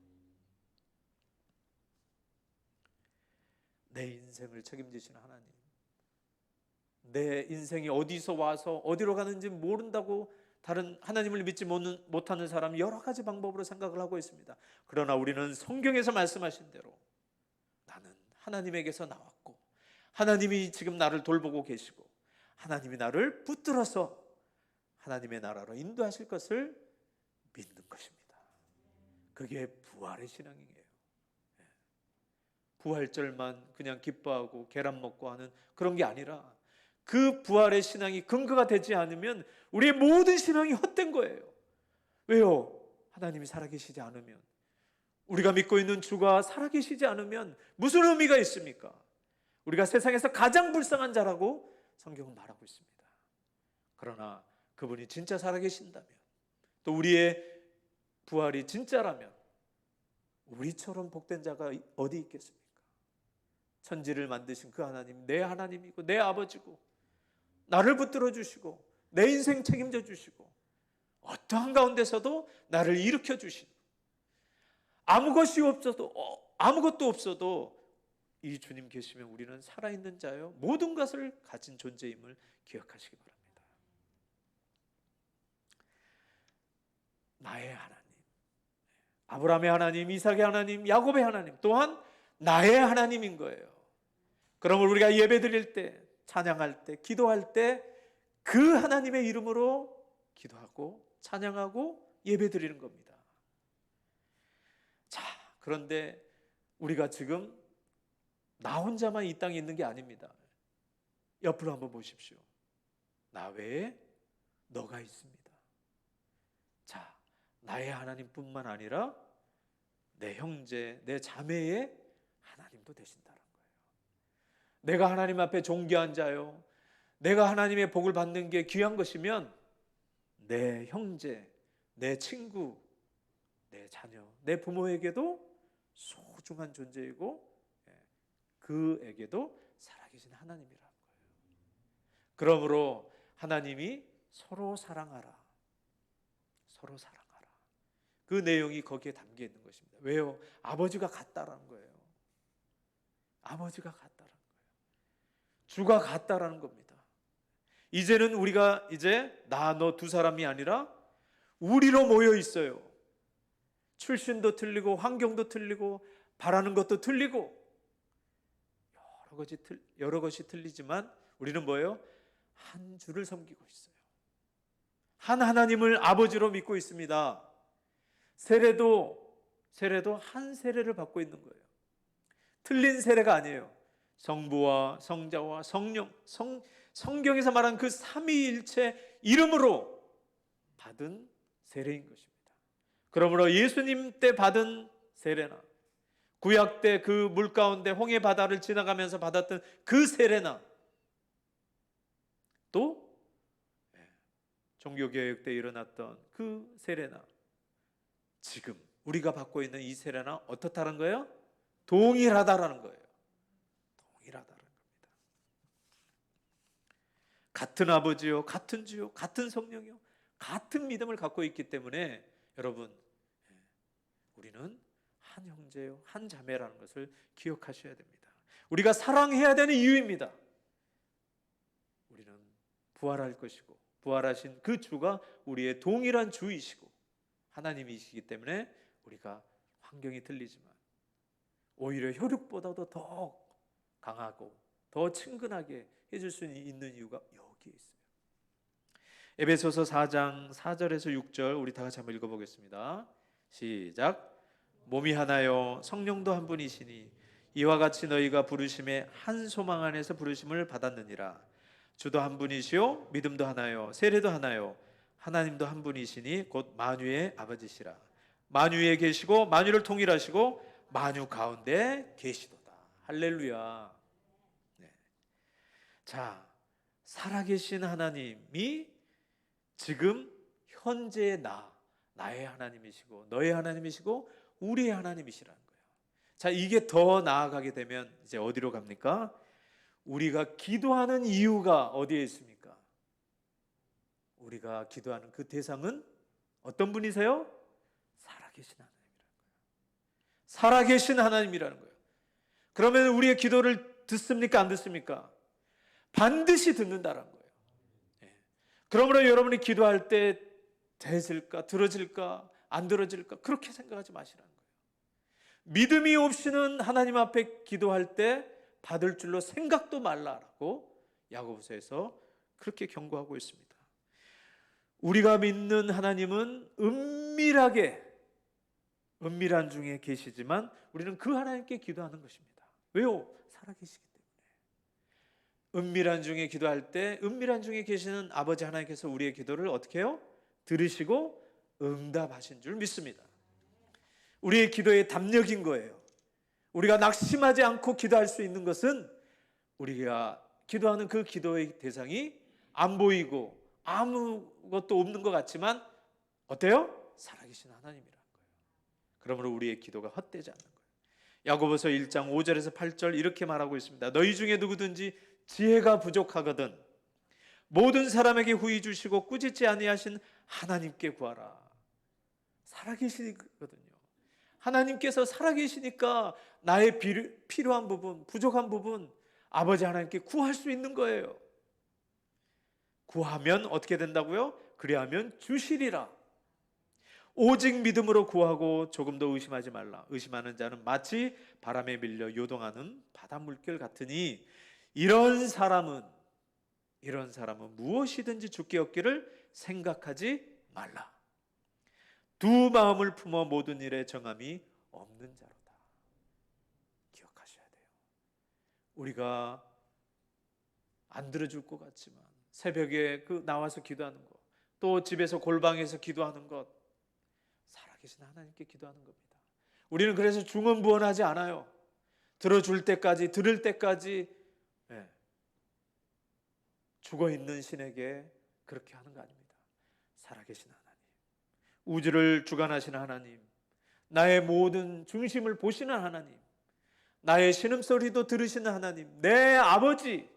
내 인생을 책임지시는 하나님, 내 인생이 어디서 와서 어디로 가는지 모른다고 다른 하나님을 믿지 못하는 사람 여러 가지 방법으로 생각을 하고 있습니다. 그러나 우리는 성경에서 말씀하신 대로 나는 하나님에게서 나왔고 하나님이 지금 나를 돌보고 계시고 하나님이 나를 붙들어서 하나님의 나라로 인도하실 것을 믿는 것입니다. 그게 부활의 신앙이에요. 부활절만 그냥 기뻐하고 계란 먹고 하는 그런 게 아니라, 그 부활의 신앙이 근거가 되지 않으면 우리의 모든 신앙이 헛된 거예요. 왜요? 하나님이 살아계시지 않으면, 우리가 믿고 있는 주가 살아계시지 않으면 무슨 의미가 있습니까? 우리가 세상에서 가장 불쌍한 자라고 성경은 말하고 있습니다. 그러나 그분이 진짜 살아계신다면, 또 우리의 부활이 진짜라면 우리처럼 복된 자가 어디 있겠습니까? 천지를 만드신 그 하나님, 내 하나님이고 내 아버지고, 나를 붙들어 주시고 내 인생 책임져 주시고 어떠한 가운데서도 나를 일으켜 주신, 아무것도 없어도 이 주님 계시면 우리는 살아있는 자요 모든 것을 가진 존재임을 기억하시기 바랍니다. 나의 하나님, 아브라함의 하나님, 이삭의 하나님, 야곱의 하나님, 또한 나의 하나님인 거예요. 그러면 우리가 예배 드릴 때, 찬양할 때, 기도할 때 그 하나님의 이름으로 기도하고 찬양하고 예배 드리는 겁니다. 자, 그런데 우리가 지금 나 혼자만 이 땅에 있는 게 아닙니다. 옆으로 한번 보십시오. 나 외에 너가 있습니다. 자, 나의 하나님뿐만 아니라 내 형제, 내 자매의 하나님도 되신다는 거예요. 내가 하나님 앞에 존귀한 자요, 내가 하나님의 복을 받는 게 귀한 것이면 내 형제, 내 친구, 내 자녀, 내 부모에게도 소중한 존재이고 그에게도 살아계신 하나님이라는 거예요. 그러므로 하나님이 서로 사랑하라, 서로 사랑하라, 그 내용이 거기에 담겨 있는 것입니다. 왜요? 아버지가 같다라는 거예요. 아버지가 같다라는 거예요. 주가 같다라는 겁니다. 이제는 우리가 나, 너 두 사람이 아니라 우리로 모여 있어요. 출신도 틀리고 환경도 틀리고 바라는 것도 틀리고 여러 것이 틀리지만 우리는 뭐예요? 한 주를 섬기고 있어요. 한 하나님을 아버지로 믿고 있습니다. 세례도 한 세례를 받고 있는 거예요. 틀린 세례가 아니에요. 성부와 성자와 성령, 성경에서 말한 그 삼위일체 이름으로 받은 세례인 것입니다. 그러므로 예수님 때 받은 세례나, 구약 때 그 물 가운데 홍해 바다를 지나가면서 받았던 그 세례나, 또 종교개혁 때 일어났던 그 세례나, 지금 우리가 받고 있는 이 세례나 어떻다는 거예요? 동일하다라는 거예요. 동일하다는 겁니다. 같은 아버지요, 같은 주요, 같은 성령이요, 같은 믿음을 갖고 있기 때문에 여러분, 우리는 한 형제요, 한 자매라는 것을 기억하셔야 됩니다. 우리가 사랑해야 되는 이유입니다. 우리는 부활할 것이고 부활하신 그 주가 우리의 동일한 주이시고 하나님이시기 때문에 우리가 환경이 틀리지만 오히려 혈육보다도 더 강하고 더 친근하게 해줄 수 있는 이유가 여기에 있어요. 에베소서 4장 4절에서 6절 우리 다 같이 한번 읽어보겠습니다. 시작. 몸이 하나요 성령도 한 분이시니 이와 같이 너희가 부르심에 한 소망 안에서 부르심을 받았느니라. 주도 한 분이시요 믿음도 하나요 세례도 하나요 하나님도 한 분이시니 곧 만유의 아버지시라. 만유에 계시고 만유를 통일하시고 만유 가운데 계시도다. 할렐루야. 네. 자, 살아계신 하나님이 지금 현재의 나의 하나님이시고 너의 하나님이시고 우리의 하나님이시라는 거예요. 자, 이게 더 나아가게 되면 이제 어디로 갑니까? 우리가 기도하는 이유가 어디에 있습니까? 우리가 기도하는 그 대상은 어떤 분이세요? 살아계신 하나님이라는 거예요. 살아계신 하나님이라는 거예요. 그러면 우리의 기도를 듣습니까? 안 듣습니까? 반드시 듣는다는 거예요. 그러므로 여러분이 기도할 때 되질까? 들어질까? 안 들어질까? 그렇게 생각하지 마시라는 거예요. 믿음이 없이는 하나님 앞에 기도할 때 받을 줄로 생각도 말라라고 야고보서에서 그렇게 경고하고 있습니다. 우리가 믿는 하나님은 은밀한 중에 계시지만 우리는 그 하나님께 기도하는 것입니다. 왜요? 살아계시기 때문에. 은밀한 중에 기도할 때 은밀한 중에 계시는 아버지 하나님께서 우리의 기도를 어떻게 해요? 들으시고 응답하신 줄 믿습니다. 우리의 기도의 담력인 거예요. 우리가 낙심하지 않고 기도할 수 있는 것은 우리가 기도하는 그 기도의 대상이 안 보이고 아무것도 없는 것 같지만 어때요? 살아계신 하나님이라는 거예요. 그러므로 우리의 기도가 헛되지 않는 거예요. 야고보서 1장 5절에서 8절 이렇게 말하고 있습니다. 너희 중에 누구든지 지혜가 부족하거든 모든 사람에게 후히 주시고 꾸짖지 아니하신 하나님께 구하라. 살아계시거든요. 하나님께서 살아계시니까 나의 필요한 부분, 부족한 부분 아버지 하나님께 구할 수 있는 거예요. 구하면 어떻게 된다고요? 그리하면 주시리라. 오직 믿음으로 구하고 조금 더 의심하지 말라. 의심하는 자는 마치 바람에 밀려 요동하는 바닷물결 같으니 이런 사람은 무엇이든지 주께 얻기를 생각하지 말라. 두 마음을 품어 모든 일에 정함이 없는 자로다. 기억하셔야 돼요. 우리가 안 들어줄 것 같지만 새벽에 나와서 기도하는 것, 또 집에서 골방에서 기도하는 것, 살아계신 하나님께 기도하는 겁니다. 우리는 그래서 중언부언하지 않아요. 들어줄 때까지, 들을 때까지 죽어있는 신에게 그렇게 하는 거 아닙니다. 살아계신 하나님, 우주를 주관하시는 하나님, 나의 모든 중심을 보시는 하나님, 나의 신음소리도 들으시는 하나님, 내 아버지,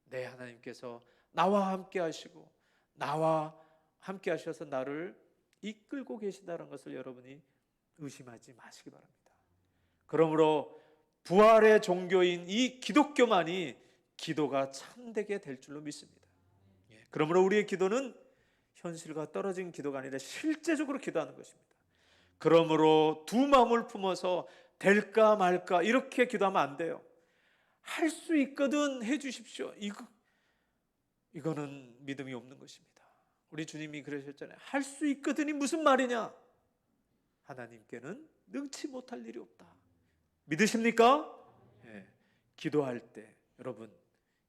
내 하나님께서 나와 함께 하시고 나와 함께 하셔서 나를 이끌고 계시다는 것을 여러분이 의심하지 마시기 바랍니다. 그러므로 부활의 종교인 이 기독교만이 기도가 참되게 될 줄로 믿습니다. 그러므로 우리의 기도는 현실과 떨어진 기도가 아니라 실제적으로 기도하는 것입니다. 그러므로 두 마음을 품어서 될까 말까 이렇게 기도하면 안 돼요. 할 수 있거든 해주십시오. 이거는 믿음이 없는 것입니다. 우리 주님이 그러셨잖아요. 할 수 있거든이 무슨 말이냐? 하나님께는 능치 못할 일이 없다. 믿으십니까? 기도할 때 여러분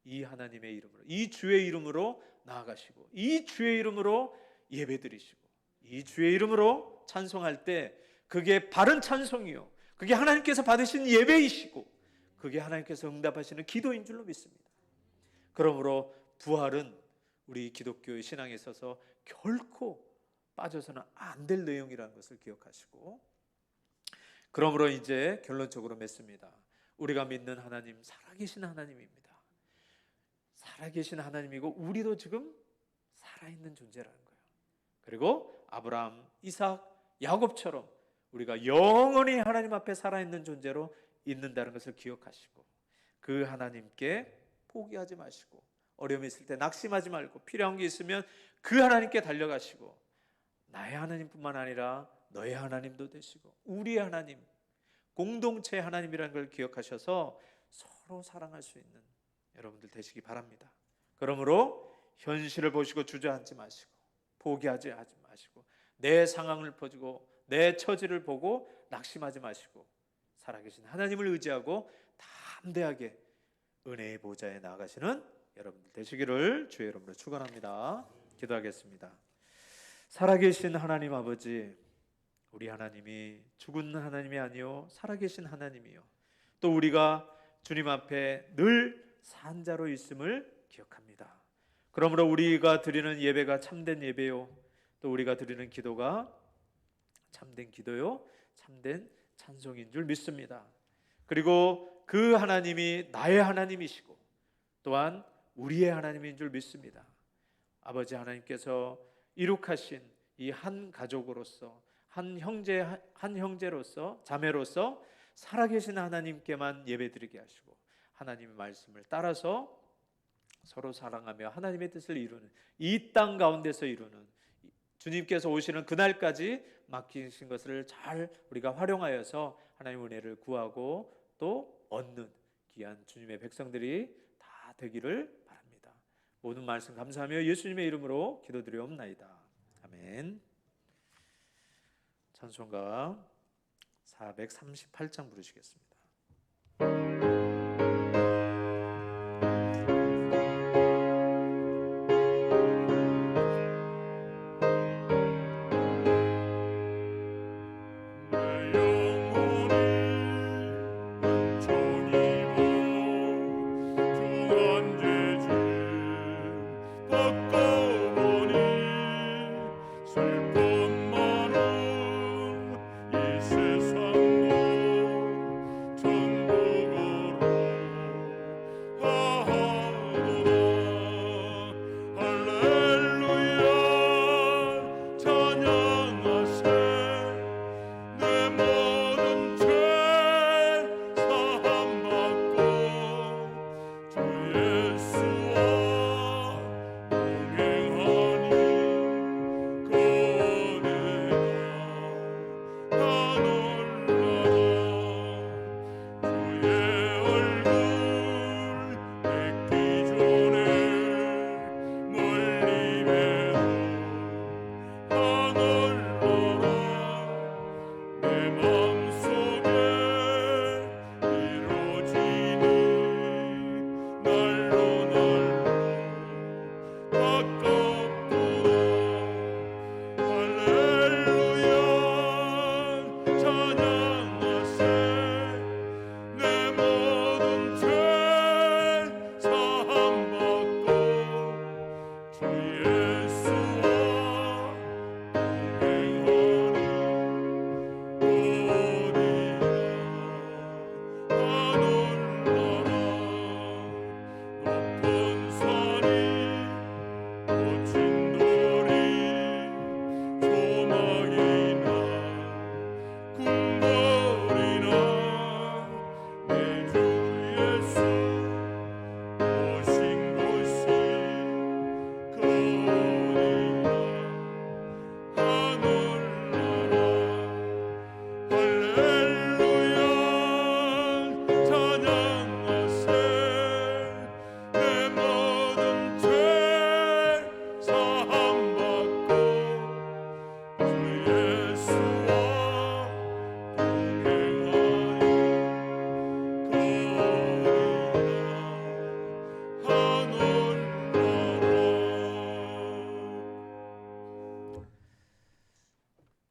이 하나님의 이름으로, 이 주의 이름으로 나아가시고 이 주의 이름으로 예배드리시고 이 주의 이름으로 찬송할 때 그게 바른 찬송이요, 그게 하나님께서 받으신 예배이시고 그게 하나님께서 응답하시는 기도인 줄로 믿습니다. 그러므로 부활은 우리 기독교의 신앙에 있어서 결코 빠져서는 안 될 내용이라는 것을 기억하시고, 그러므로 이제 결론적으로 맺습니다. 우리가 믿는 하나님 살아계신 하나님입니다. 살아계신 하나님이고 우리도 지금 살아있는 존재라는 거예요. 그리고 아브라함, 이삭, 야곱처럼 우리가 영원히 하나님 앞에 살아있는 존재로 있는다는 것을 기억하시고 그 하나님께 포기하지 마시고 어려움이 있을 때 낙심하지 말고 필요한 게 있으면 그 하나님께 달려가시고 나의 하나님뿐만 아니라 너의 하나님도 되시고 우리의 하나님, 공동체의 하나님이라는 걸 기억하셔서 서로 사랑할 수 있는 여러분들 되시기 바랍니다. 그러므로 현실을 보시고 주저앉지 마시고 포기하지 마시고 내 상황을 보고 내 처지를 보고 낙심하지 마시고 살아계신 하나님을 의지하고 담대하게 은혜의 보좌에 나아가시는 여러분들 되시기를 주의 이름으로 축원합니다. 기도하겠습니다. 살아계신 하나님 아버지, 우리 하나님이 죽은 하나님이 아니요 살아계신 하나님이요 또 우리가 주님 앞에 늘 산자로 있음을 기억합니다. 그러므로 우리가 드리는 예배가 참된 예배요 또 우리가 드리는 기도가 참된 기도요 참된 찬송인 줄 믿습니다. 그리고 그 하나님이 나의 하나님이시고 또한 우리의 하나님인 줄 믿습니다. 아버지 하나님께서 이룩하신 이 한 가족으로서 한 형제로서 자매로서 살아계신 하나님께만 예배드리게 하시고 하나님의 말씀을 따라서 서로 사랑하며 하나님의 뜻을 이루는 이 땅 가운데서 이루는 주님께서 오시는 그날까지 맡기신 것을 잘 우리가 활용하여서 하나님의 은혜를 구하고 또 얻는 귀한 주님의 백성들이 다 되기를 바랍니다. 모든 말씀 감사하며 예수님의 이름으로 기도드리옵나이다. 아멘. 찬송가 438장 부르시겠습니다.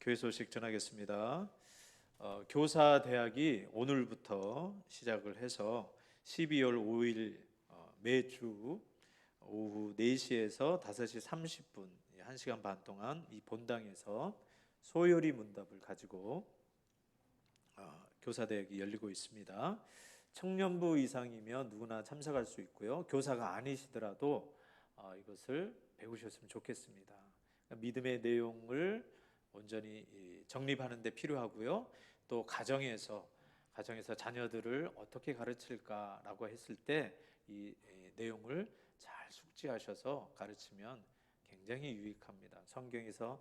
교회 소식 전하겠습니다. 교사대학이 오늘부터 시작을 해서 12월 5일 매주 오후 4시에서 5시 30분 1시간 반 동안 이 본당에서 소요리 문답을 가지고 교사대학이 열리고 있습니다. 청년부 이상이면 누구나 참석할 수 있고요. 교사가 아니시더라도 이것을 배우셨으면 좋겠습니다. 믿음의 내용을 온전히 정립하는 데 필요하고요. 또 가정에서 자녀들을 어떻게 가르칠까라고 했을 때 이 내용을 잘 숙지하셔서 가르치면 굉장히 유익합니다. 성경에서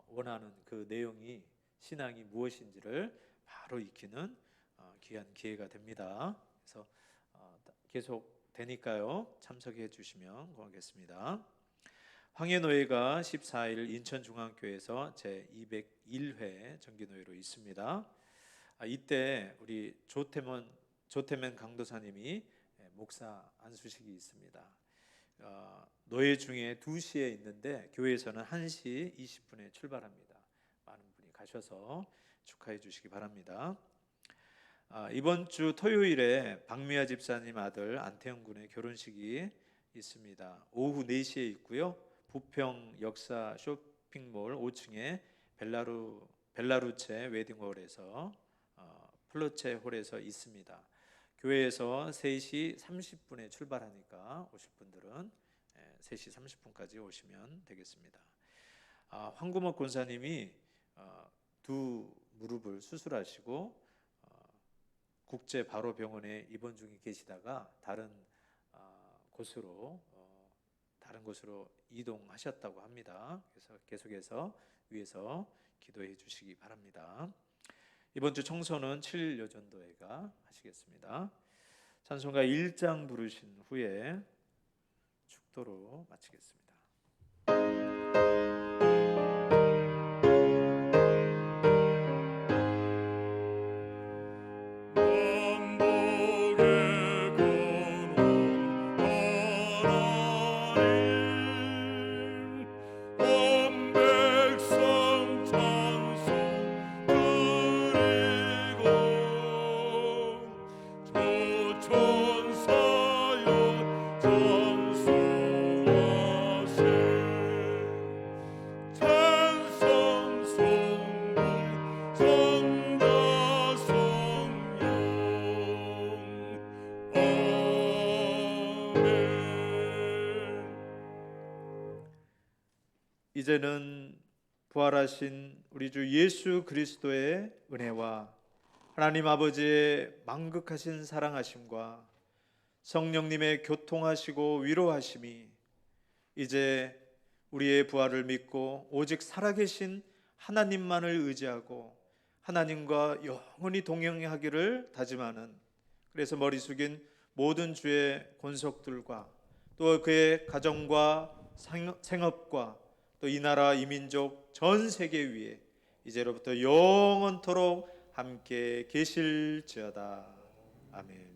원하는 그 내용이 신앙이 무엇인지를 바로 익히는 귀한 기회가 됩니다. 그래서 계속 되니까요. 참석해 주시면 고맙겠습니다. 황해노예가 14일 인천중앙교회에서 제201회 정기노예로 있습니다. 이때 우리 조태면 강도사님이 목사 안수식이 있습니다. 노예 중에 2시에 있는데 교회에서는 1시 20분에 출발합니다. 많은 분이 가셔서 축하해 주시기 바랍니다. 이번 주 토요일에 박미아 집사님 아들 안태영 군의 결혼식이 있습니다. 오후 4시에 있고요. 부평 역사 쇼핑몰 5층에 벨라루체 웨딩홀에서 플로체 홀에서 있습니다. 교회에서 3시 30분에 출발하니까 오실 분들은 3시 30분까지 오시면 되겠습니다. 황구목 권사님이 2 무릎을 수술하시고 국제바로병원에 입원 중에 계시다가 다른 곳으로 이동하셨다고 합니다. 그래서 계속해서 위에서 기도해 주시기 바랍니다. 이번 주 청소는 7일 여전도회가 하시겠습니다. 찬송가 1장 부르신 후에 축도로 마치겠습니다. 이제는 부활하신 우리 주 예수 그리스도의 은혜와 하나님 아버지의 만극하신 사랑하심과 성령님의 교통하시고 위로하심이 이제 우리의 부활을 믿고 오직 살아계신 하나님만을 의지하고 하나님과 영원히 동행하기를 다짐하는, 그래서 머리 숙인 모든 주의 권속들과 또 그의 가정과 생업과 또 이 나라 이 민족 전 세계 위에 이제로부터 영원토록 함께 계실지어다. 아멘.